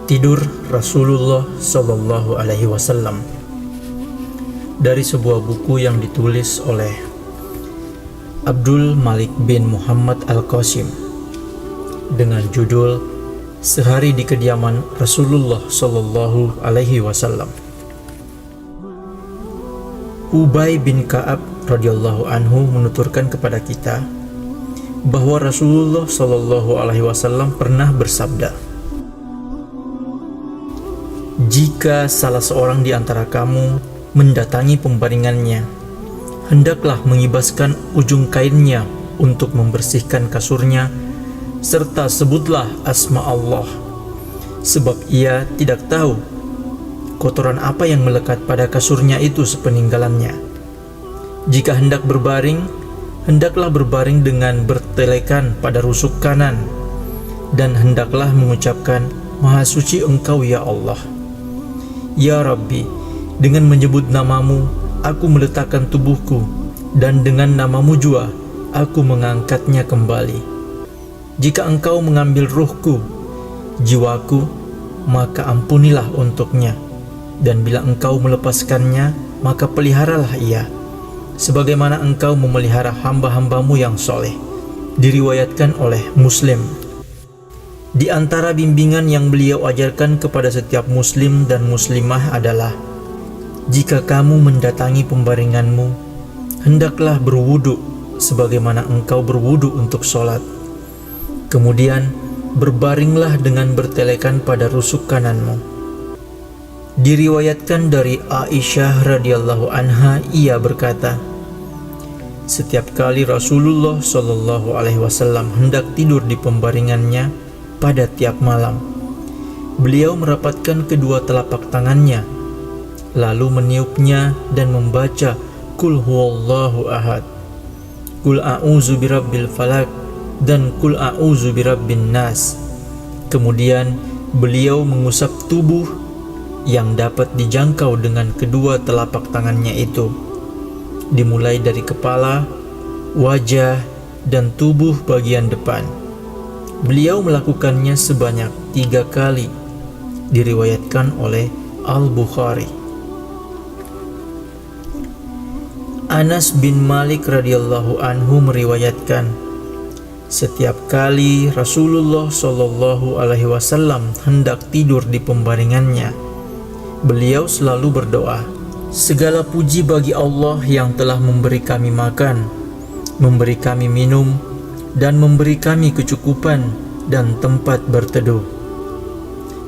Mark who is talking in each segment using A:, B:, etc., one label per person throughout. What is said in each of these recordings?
A: Tidur Rasulullah Shallallahu Alaihi Wasallam, dari sebuah buku yang ditulis oleh Abdul Malik bin Muhammad Al-Qasim dengan judul Sehari di Kediaman Rasulullah Shallallahu Alaihi Wasallam. Ubay bin Ka'ab radhiyallahu anhu menuturkan kepada kita bahwa Rasulullah Shallallahu Alaihi Wasallam pernah bersabda, "Jika salah seorang di antara kamu mendatangi pembaringannya, hendaklah mengibaskan ujung kainnya untuk membersihkan kasurnya, serta sebutlah asma Allah, sebab ia tidak tahu kotoran apa yang melekat pada kasurnya itu sepeninggalannya. Jika hendak berbaring, hendaklah berbaring dengan bertelekan pada rusuk kanan, dan hendaklah mengucapkan, Maha suci Engkau ya Allah. Ya Rabbi, dengan menyebut namamu, aku meletakkan tubuhku, dan dengan namamu jua, aku mengangkatnya kembali. Jika Engkau mengambil ruhku, jiwaku, maka ampunilah untuknya. Dan bila Engkau melepaskannya, maka peliharalah ia, sebagaimana Engkau memelihara hamba-hambamu yang soleh." Diriwayatkan oleh Muslim. Di antara bimbingan yang beliau ajarkan kepada setiap muslim dan muslimah adalah, jika kamu mendatangi pembaringanmu, hendaklah berwudu sebagaimana engkau berwudu untuk sholat. Kemudian berbaringlah dengan bertelekan pada rusuk kananmu. Diriwayatkan dari Aisyah radhiyallahu anha, ia berkata, setiap kali Rasulullah Shallallahu Alaihi Wasallam hendak tidur di pembaringannya pada tiap malam, beliau merapatkan kedua telapak tangannya, lalu meniupnya dan membaca Qul huwallahu ahad, Qul a'udzu birabbil falaq, dan Qul a'udzu birabbin nas. Kemudian beliau mengusap tubuh yang dapat dijangkau dengan kedua telapak tangannya itu, dimulai dari kepala, wajah, dan tubuh bagian depan. Beliau melakukannya sebanyak 3 kali, diriwayatkan oleh Al-Bukhari. Anas bin Malik radhiyallahu anhu meriwayatkan, setiap kali Rasulullah Shallallahu Alaihi Wasallam hendak tidur di pembaringannya, beliau selalu berdoa, "Segala puji bagi Allah yang telah memberi kami makan, memberi kami minum, dan memberi kami kecukupan dan tempat berteduh."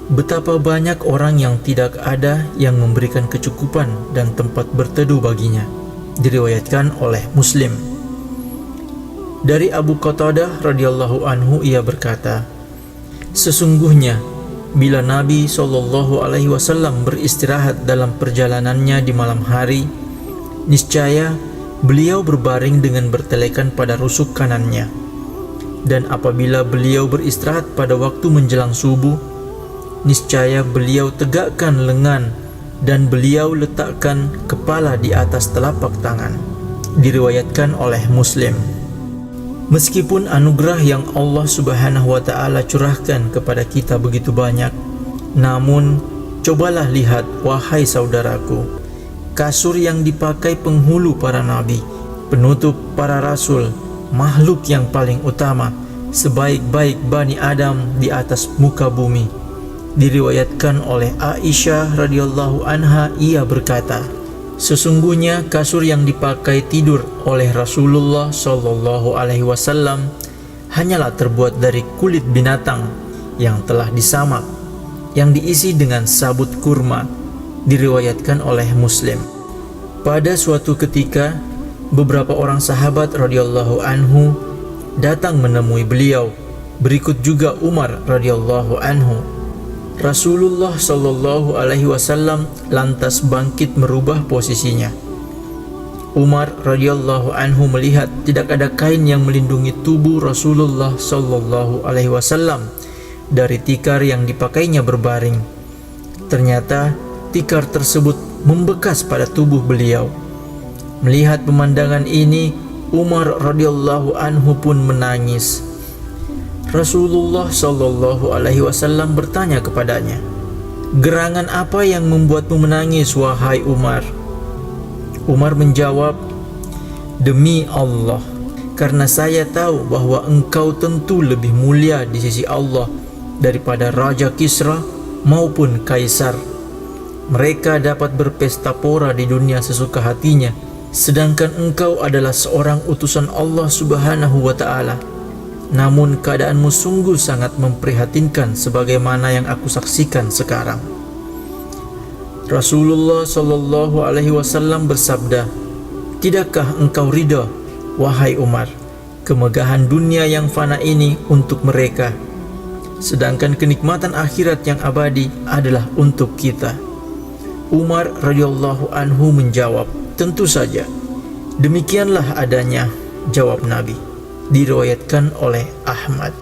A: Betapa banyak orang yang tidak ada yang memberikan kecukupan dan tempat berteduh baginya. Diriwayatkan oleh Muslim. Dari Abu Qatadah radhiyallahu anhu, ia berkata, sesungguhnya bila Nabi Shallallahu Alaihi Wasallam beristirahat dalam perjalanannya di malam hari, niscaya beliau berbaring dengan bertelekan pada rusuk kanannya. Dan apabila beliau beristirahat pada waktu menjelang subuh, niscaya beliau tegakkan lengan dan beliau letakkan kepala di atas telapak tangan. Diriwayatkan oleh Muslim. Meskipun anugerah yang Allah Subhanahu wa Ta'ala curahkan kepada kita begitu banyak, namun cobalah lihat, wahai saudaraku, kasur yang dipakai penghulu para nabi, penutup para rasul, makhluk yang paling utama, sebaik-baik Bani Adam di atas muka bumi. Diriwayatkan oleh Aisyah radhiyallahu anha, ia berkata, sesungguhnya kasur yang dipakai tidur oleh Rasulullah Shallallahu Alaihi Wasallam hanyalah terbuat dari kulit binatang yang telah disamak, yang diisi dengan sabut kurma. Diriwayatkan oleh Muslim. Pada suatu ketika, beberapa orang sahabat radhiyallahu anhu datang menemui beliau, berikut juga Umar radhiyallahu anhu. Rasulullah Shallallahu Alaihi Wasallam lantas bangkit merubah posisinya. Umar radhiyallahu anhu melihat tidak ada kain yang melindungi tubuh Rasulullah Shallallahu Alaihi Wasallam dari tikar yang dipakainya berbaring. Ternyata tikar tersebut membekas pada tubuh beliau. Melihat pemandangan ini, Umar radhiyallahu anhu pun menangis. Rasulullah Shallallahu Alaihi Wasallam bertanya kepadanya, "Gerangan apa yang membuatmu menangis, wahai Umar?" Umar menjawab, "Demi Allah, karena saya tahu bahwa engkau tentu lebih mulia di sisi Allah daripada Raja Kisra maupun Kaisar. Mereka dapat berpesta pora di dunia sesuka hatinya, sedangkan engkau adalah seorang utusan Allah Subhanahu wa Ta'ala. Namun keadaanmu sungguh sangat memprihatinkan sebagaimana yang aku saksikan sekarang." Rasulullah Shallallahu Alaihi Wasallam bersabda, "Tidakkah engkau ridha, wahai Umar, kemegahan dunia yang fana ini untuk mereka, sedangkan kenikmatan akhirat yang abadi adalah untuk kita?" Umar radhiyallahu anhu menjawab, "Tentu saja, demikianlah adanya," jawab Nabi. Diriwayatkan oleh Ahmad.